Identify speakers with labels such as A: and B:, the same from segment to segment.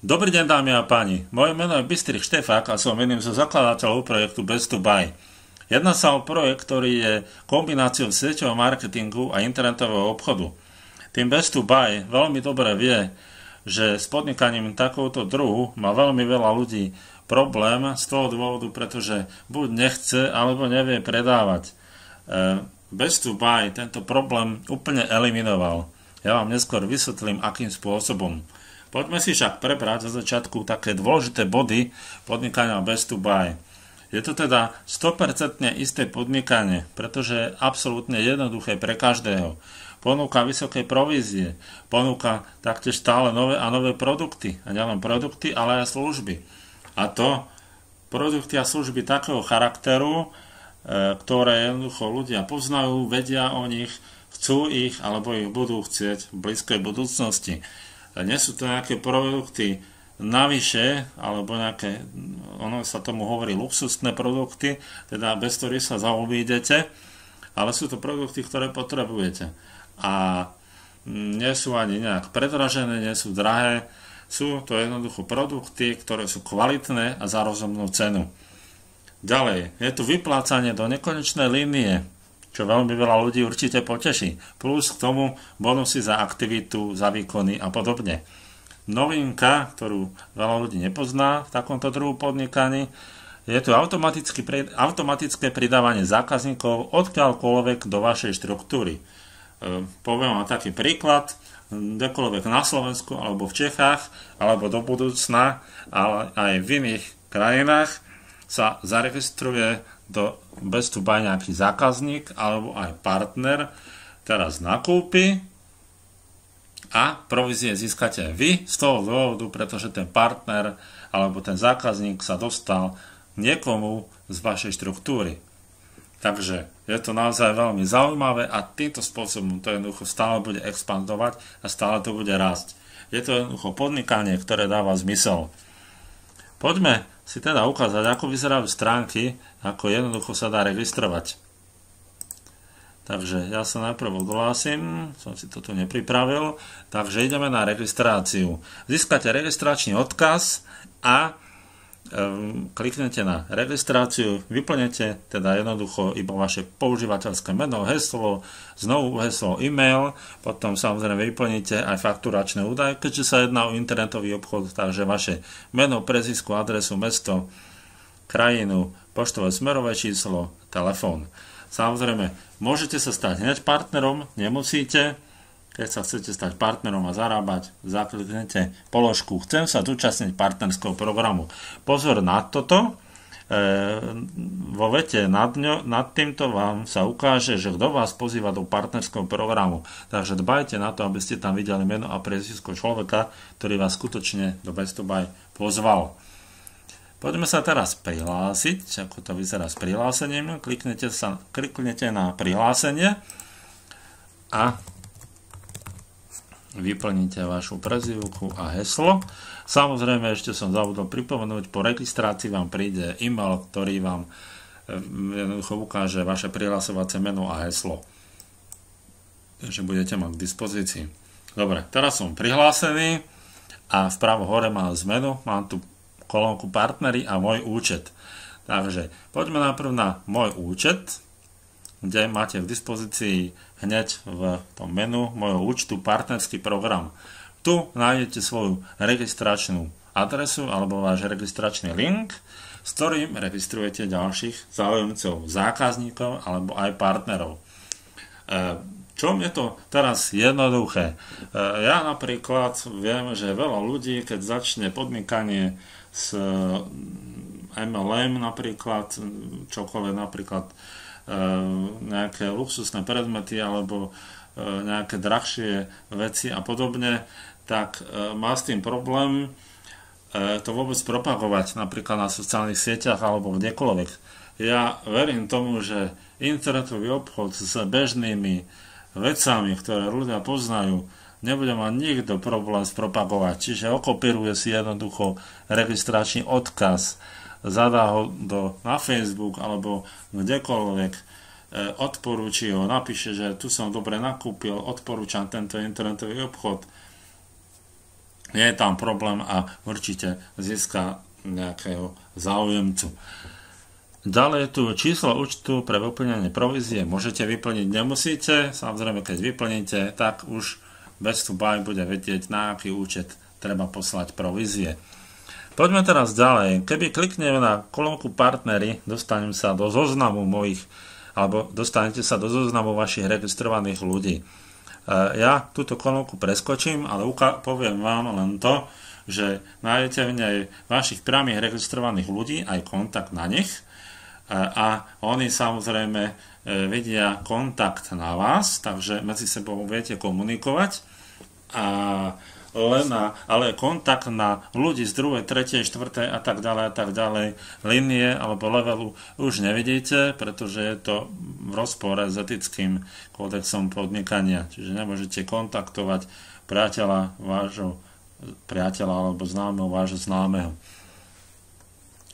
A: Dobrý deň, dámy a páni. Moje meno je Bystrich Štefák a som jedným zo zakladateľov projektu Best to Buy. Jedná sa o projekt, ktorý je kombináciou sieťového marketingu a internetového obchodu. Tým Best to Buy veľmi dobre vie, že s podnikaním takéhoto druhu má veľmi veľa ľudí problém z toho dôvodu, pretože buď nechce, alebo nevie predávať. Best to Buy tento problém úplne eliminoval. Ja vám neskôr vysvetlím, akým spôsobom. Poďme si však prebrať za začiatku také dôležité body podnikania Best to Buy. Je to teda 100% isté podnikanie, pretože je absolútne jednoduché pre každého. Ponúka vysoké provízie, ponúka taktiež stále nové a nové produkty. A nielen produkty, ale aj služby. A to produkty a služby takého charakteru, ktoré jednoducho ľudia poznajú, vedia o nich, chcú ich alebo ich budú chcieť v blízkej budúcnosti. Nie sú to nejaké produkty navyše, alebo nejaké, ono sa tomu hovorí luxusné produkty, teda bez ktorých sa zaobídete, ale sú to produkty, ktoré potrebujete. A nie sú ani nejak predražené, nie sú drahé, sú to jednoducho produkty, ktoré sú kvalitné a za rozumnú cenu. Ďalej, je tu vyplácanie do nekonečnej línie, čo veľmi veľa ľudí určite poteší. Plus k tomu bonusy za aktivitu, za výkony a podobne. Novinka, ktorú veľa ľudí nepozná v takomto druhu podnikaní, je tu automatické pridávanie zákazníkov odkiaľkoľvek do vašej štruktúry. Poviem vám taký príklad, kdekoľvek na Slovensku alebo v Čechách, alebo do budúcna, ale aj v iných krajinách sa zaregistruje do Best to Buy nejaký zákazník alebo aj partner, teraz nakúpi a provízie získate vy z toho dôvodu, pretože ten partner alebo ten zákazník sa dostal niekomu z vašej štruktúry. Takže je to naozaj veľmi zaujímavé a týmto spôsobom to jednoducho stále bude expandovať a stále to bude rásť. Je to jednoducho podnikanie, ktoré dáva zmysel. Poďme si teda ukázať, ako vyzerajú stránky, ako jednoducho sa dá registrovať. Takže ja sa najprv odhlásim, som si to tu nepripravil, takže ideme na registráciu. Získate registračný odkaz a kliknete na registráciu, vyplnete teda jednoducho iba vaše používateľské meno, heslo, znovu heslo, e-mail, potom samozrejme vyplníte aj fakturačné údaje, keďže sa jedná o internetový obchod, takže vaše meno, priezvisko, adresu, mesto, krajinu, poštové smerové číslo, telefón. Samozrejme, môžete sa stať hneď partnerom, nemusíte. Keď sa chcete stať partnerom a zarábať, zakliknete položku Chcem sa zúčastniť partnerského programu. Pozor na toto, vo vete nad týmto vám sa ukáže, že kto vás pozýva do partnerského programu. Takže dbajte na to, aby ste tam videli meno a priezvisko človeka, ktorý vás skutočne do Best to Buy pozval. Poďme sa teraz prihlásiť, ako to vyzerá s prihlásením. Kliknete na prihlásenie a vyplníte vašu prezývku a heslo. Samozrejme, ešte som zabudol pripomenúť, po registrácii vám príde e-mail, ktorý vám jednoducho ukáže vaše prihlasovacie meno a heslo. Takže budete mať k dispozícii. Dobre, teraz som prihlásený a vpravo hore mám zmenu, mám tu kolónku partnery a môj účet. Takže poďme najprv na môj účet, kde máte k dispozícii hneď v tom menu môjho účtu partnerský program. Tu nájdete svoju registračnú adresu alebo váš registračný link, s ktorým registrujete ďalších záujemcov, zákazníkov alebo aj partnerov. Čom je to teraz jednoduché? Ja napríklad viem, že veľa ľudí, keď začne podnikanie s MLM napríklad, čokoľvek napríklad nejaké luxusné predmety alebo nejaké drahšie veci a podobne, tak má s tým problém to vôbec propagovať napríklad na sociálnych sieťach alebo kdekoľvek. Ja verím tomu, že internetový obchod s bežnými vecami, ktoré ľudia poznajú, nebude mať nikto problém spropagovať. Čiže okopíruje si jednoducho registračný odkaz, zadá ho na Facebook alebo kdekoľvek, odporúči ho, napíše, že tu som dobre nakúpil, odporúčam tento internetový obchod. nie je tam problém a určite získa nejakého záujemcu. Ďalej tu číslo účtu pre vyplnenie provízie môžete vyplniť, nemusíte. Samozrejme, keď vyplníte, tak už Best2Buy bude vedieť, na aký účet treba poslať provízie. Poďme teraz ďalej. Keby klikneme na kolónku partnery, dostanete sa do zoznamu vašich registrovaných ľudí. Ja túto kolónku preskočím, ale poviem vám len to, že nájdete v nej vašich priamých registrovaných ľudí, aj kontakt na nich, a oni samozrejme vedia kontakt na vás, takže medzi sebou viete komunikovať, ale kontakt na ľudí z 2., 3., 4. a tak ďalej línie alebo levelu už nevidíte, pretože je to v rozpore s etickým kódexom podnikania, čiže nemôžete kontaktovať vášho priateľa alebo známeho vášho známeho.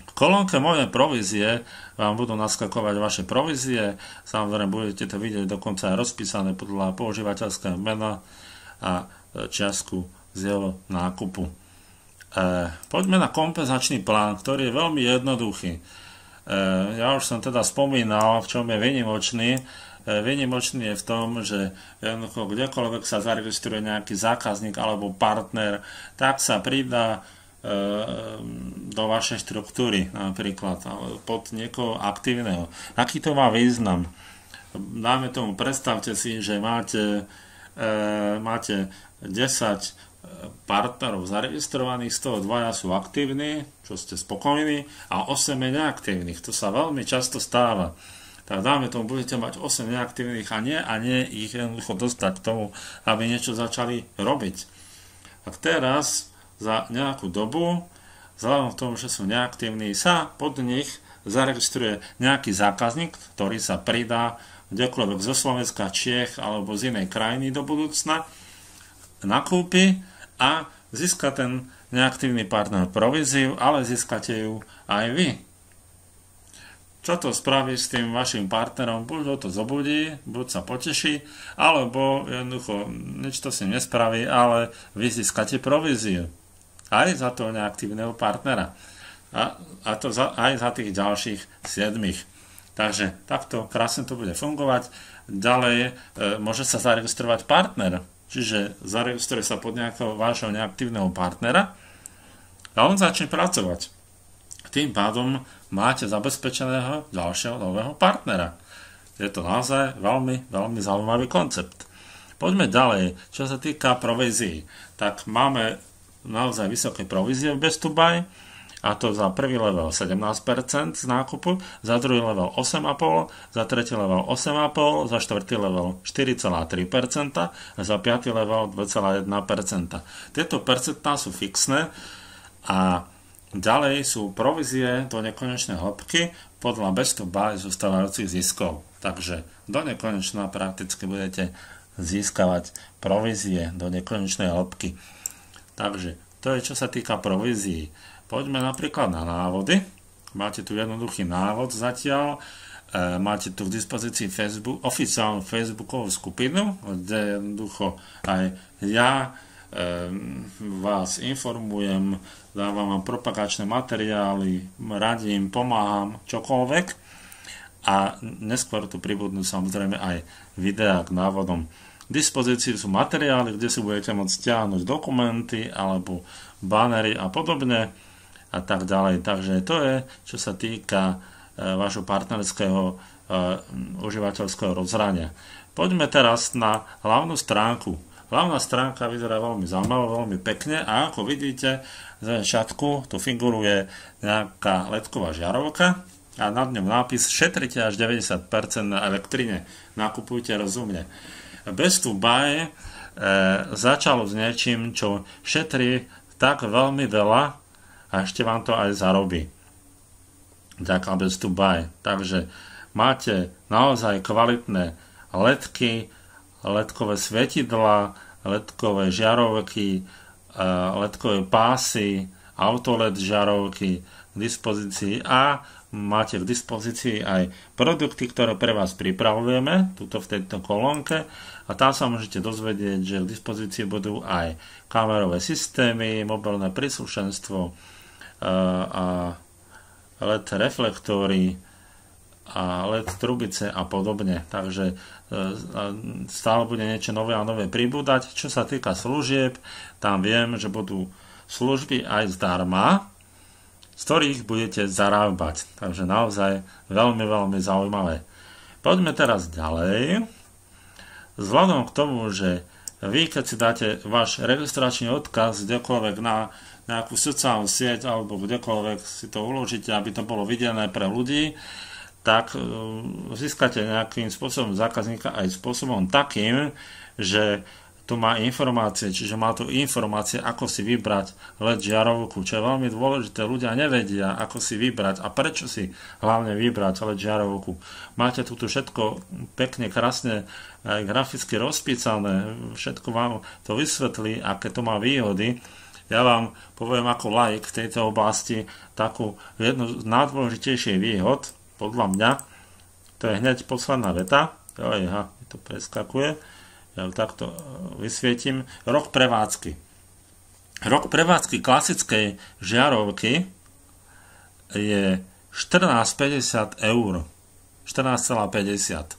A: V kolónke moje provízie vám budú naskakovať vaše provízie, samozrejme budete to vidieť dokonca aj rozpísané podľa používateľského mena a čiastku z jeho nákupu. Poďme na kompenzačný plán, ktorý je veľmi jednoduchý. Ja už som teda spomínal, v čom je výnimočný. Výnimočný je v tom, že kdekoľvek sa zaregistruje nejaký zákazník alebo partner, tak sa pridá do vašej štruktúry napríklad pod niekoho aktívneho. Aký to má význam? Dáme tomu, predstavte si, že máte 10 partnerov zaregistrovaných, z toho 2 sú aktívni, čo ste spokojní, a 8 je neaktívnych. To sa veľmi často stáva. Tak dáme tomu, budete mať 8 neaktívnych a nie ich jednoducho dostať k tomu, aby niečo začali robiť. Tak teraz za nejakú dobu, vzhľadom k tomu, že sú neaktívni, sa pod nich zaregistruje nejaký zákazník, ktorý sa pridá kdekoľvek zo Slovenska, Čiech alebo z inej krajiny do budúcna, nakúpi a získa ten neaktívny partner províziu, ale získate ju aj vy. Čo to spraví s tým vašim partnerom? Buď ho to zobudí, buď sa poteší, alebo jednoducho nič to si nespraví, ale vy získate províziu. Aj za toho neaktívneho partnera. A to aj za tých ďalších 7. Takže takto krásne to bude fungovať. Ďalej môže sa zaregistrovať partner, čiže zaregistruje sa pod nejakého vášho neaktívneho partnera a on začne pracovať. Tým pádom máte zabezpečeného ďalšieho nového partnera. Je to naozaj veľmi, veľmi zaujímavý koncept. Poďme ďalej. Čo sa týka provízií, tak máme naozaj vysoké provízie v Best2Buy, a to za prvý level 17% z nákupu, za druhý level 8,5%, za tretí level 8,5%, za štvrtý level 4,3% a za piatý level 2,1%. Tieto percentá sú fixné a ďalej sú provízie do nekonečnej hĺbky podľa Best2Buy zostávajúcich ziskov. Takže do nekonečna prakticky budete získavať provízie do nekonečnej hĺbky. Takže to je, čo sa týka provízií. Poďme napríklad na návody. Máte tu jednoduchý návod zatiaľ. Máte tu k dispozícii oficiálnu Facebookovú skupinu, kde jednoducho aj ja vás informujem, dávam vám propagačné materiály, radím, pomáham, čokoľvek. A neskôr tu pribudnú samozrejme aj videá k návodom. K dispozícii sú materiály, kde si budete môcť stiahnuť dokumenty alebo banery a podobne a tak ďalej. Takže to je, čo sa týka vášho partnerského užívateľského rozhrania. Poďme teraz na hlavnú stránku. Hlavná stránka vyzerá veľmi zaujímavo, veľmi pekne a ako vidíte, v začiatku tu figuruje nejaká ledková žiarovka a nad ňou nápis šetrite až 90% na elektrine. Nakupujte rozumne. Best2Buy začalo s niečím, čo šetrí tak veľmi veľa a ešte vám to aj zarobí. Ďaká Best2Buy. Takže máte naozaj kvalitné ledky, ledkové svietidlá, ledkové žiarovky, ledkové pásy, autoled žiarovky k dispozícii a máte k dispozícii aj produkty, ktoré pre vás pripravujeme, tuto v tejto kolónke, a tam sa môžete dozvedieť, že k dispozícii budú aj kamerové systémy, mobilné príslušenstvo a LED reflektory a LED trubice a podobne. Takže stále bude niečo nové a nové pribúdať. Čo sa týka služieb, tam viem, že budú služby aj zdarma, z ktorých budete zarábať. Takže naozaj veľmi, veľmi zaujímavé. Poďme teraz ďalej. Vzhľadom k tomu, že vy, keď si dáte váš registračný odkaz kdekoľvek na nejakú sociálnu sieť alebo kdekoľvek si to uložíte, aby to bolo videné pre ľudí, tak získate nejakým spôsobom zákazníka aj spôsobom takým, že tu má informácie, čiže má tu informácie, ako si vybrať LED žiarovku, čo je veľmi dôležité. Ľudia nevedia, ako si vybrať a prečo si hlavne vybrať LED žiarovku. Máte tu všetko pekne, krásne, aj graficky rozpísané, všetko vám to vysvetlí, aké to má výhody. Ja vám poviem ako laik v tejto oblasti takú jednu z najdôležitejších výhod, podľa mňa, to je hneď posledná veta, to preskakuje, ja ju takto vysvietím, rok prevádzky. Rok prevádzky klasickej žiarovky je 14,50 €. 14,50.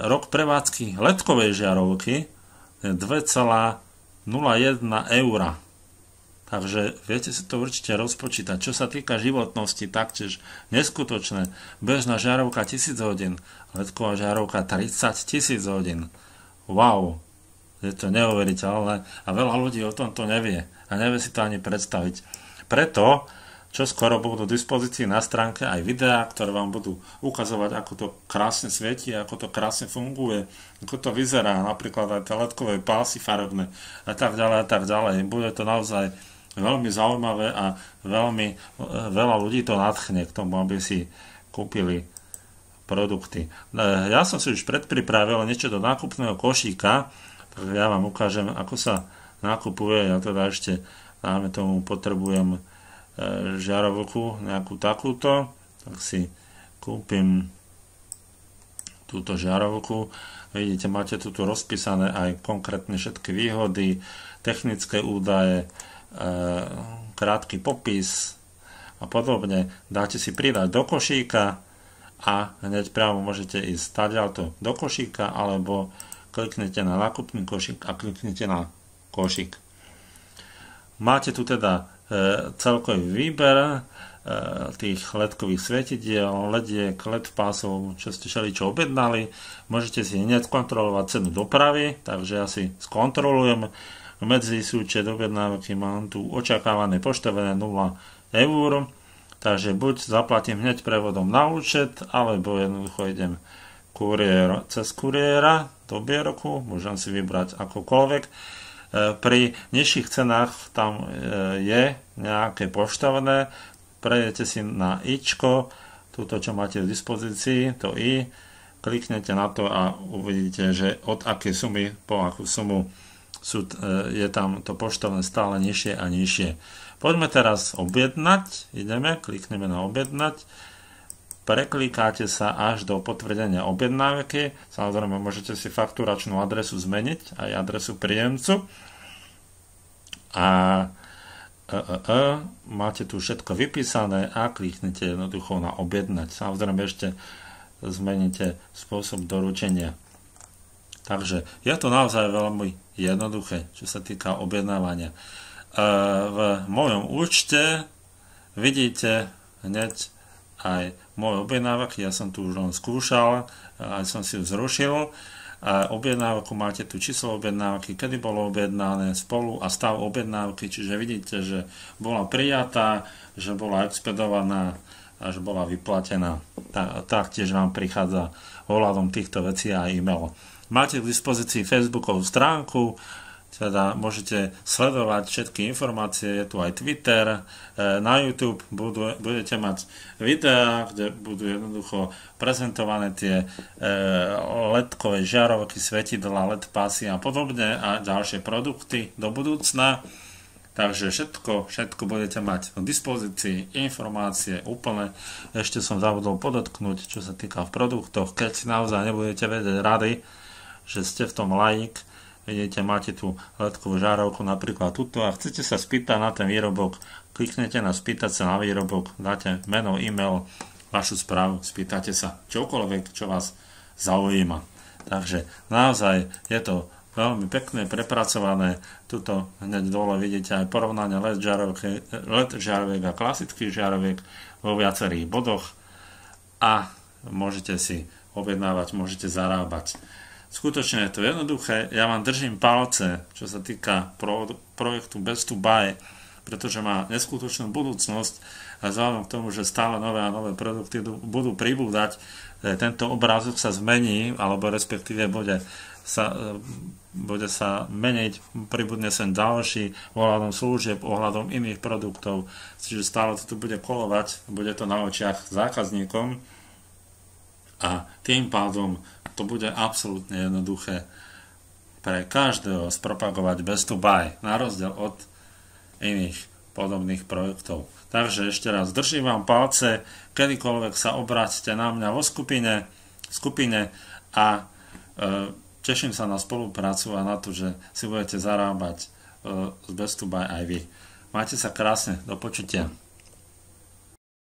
A: Rok prevádzky ledkovej žiarovky je 2,01 €. Takže viete si to určite rozpočítať. Čo sa týka životnosti, taktiež neskutočné. Bežná žiarovka 1000 hodín, ledková žiarovka 30 000 hodín. Wow, je to neuveriteľné a veľa ľudí o tomto nevie a nevie si to ani predstaviť. Preto, čo skoro budú v dispozícii na stránke aj videá, ktoré vám budú ukazovať, ako to krásne svieti, ako to krásne funguje, ako to vyzerá, napríklad aj tie ledkové pásy farebné a tak ďalej a tak ďalej. Bude to naozaj veľmi zaujímavé a veľmi veľa ľudí to nadchne k tomu, aby si kúpili produkty. Ja som si už predpripravil niečo do nákupného košíka, takže ja vám ukážem, ako sa nakupuje. Ja teda ešte, dáme tomu, potrebujem žiarovku nejakú takúto, tak si kúpim túto žiarovku. Vidíte, máte tu rozpísané aj konkrétne všetky výhody, technické údaje, krátky popis a podobne. Dáte si pridať do košíka a hneď priamo môžete ísť stadiaľto do košíka, alebo kliknete na nákupný košík a kliknete na košík. Máte tu teda celkový výber tých ledkových svetidiel, lediek, LED pásov, čo ste všeličo objednali. Môžete si hneď kontrolovať cenu dopravy, takže ja si skontrolujem. Medzi súčet objednávky mám tu očakávané poštovené 0 €. Takže buď zaplatím hneď prevodom na účet, alebo jednoducho idem cez kuriéra do Bieroku, môžem si vybrať akokoľvek. Pri nižších cenách tam je nejaké poštovné, prejdete si na ičko, túto čo máte v dispozícii, to i, kliknete na to a uvidíte, že od akej sumy po akú sumu je tam to poštovné stále nižšie a nižšie. Poďme teraz objednať, klikneme na objednať, preklikáte sa až do potvrdenia objednávky, samozrejme môžete si fakturačnú adresu zmeniť, aj adresu príjemcu a máte tu všetko vypísané a kliknete jednoducho na objednať. Samozrejme ešte zmeníte spôsob doručenia. Takže je to naozaj veľmi jednoduché, čo sa týka objednávania. V mojom účte vidíte hneď aj môj objednávky, ja som tu už len skúšal, aj som si ju zrušil. Objednávku máte tu číslo objednávky, kedy bolo objednané, spolu a stav objednávky, čiže vidíte, že bola prijatá, že bola expedovaná a že bola vyplatená. Taktiež vám prichádza ohľadom týchto vecí aj e-mail. Máte k dispozícii Facebookovú stránku, teda môžete sledovať všetky informácie, je tu aj Twitter, na YouTube budete mať videá, kde budú jednoducho prezentované tie ledkové žiarovky, svetidlá, LED pásy a podobne a ďalšie produkty do budúcna. Takže všetko budete mať k dispozícii, informácie úplne. Ešte som zabudol podotknúť, čo sa týka v produktoch, keď si naozaj nebudete vedieť rady, že ste v tom laik, vidíte, máte tú ledkovú žárovku napríklad tuto a chcete sa spýtať na ten výrobok, kliknete na spýtať sa na výrobok, dáte meno, e-mail, vašu správu, spýtate sa čokoľvek, čo vás zaujíma. Takže naozaj je to veľmi pekné, prepracované. Tuto hneď dole vidíte aj porovnanie LED žiaroviek a klasických žiaroviek vo viacerých bodoch a môžete si objednávať, môžete zarábať. Skutočne je to jednoduché, ja vám držím palce, čo sa týka projektu Best to Buy, pretože má neskutočnú budúcnosť a vzhľadom k tomu, že stále nové a nové produkty budú pribúdať, tento obrázok sa zmení, alebo respektíve bude sa meniť, pribudne sem ďalší ohľadom služieb, ohľadom iných produktov, čiže stále to tu bude kolovať, bude to na očiach zákazníkom a tým pádom to bude absolútne jednoduché pre každého spropagovať Best to Buy, na rozdiel od iných podobných projektov. Takže ešte raz držím vám palce, kedykoľvek sa obráťte na mňa vo skupine a teším sa na spoluprácu a na to, že si budete zarábať z Best to Buy aj vy. Majte sa krásne, do počutia.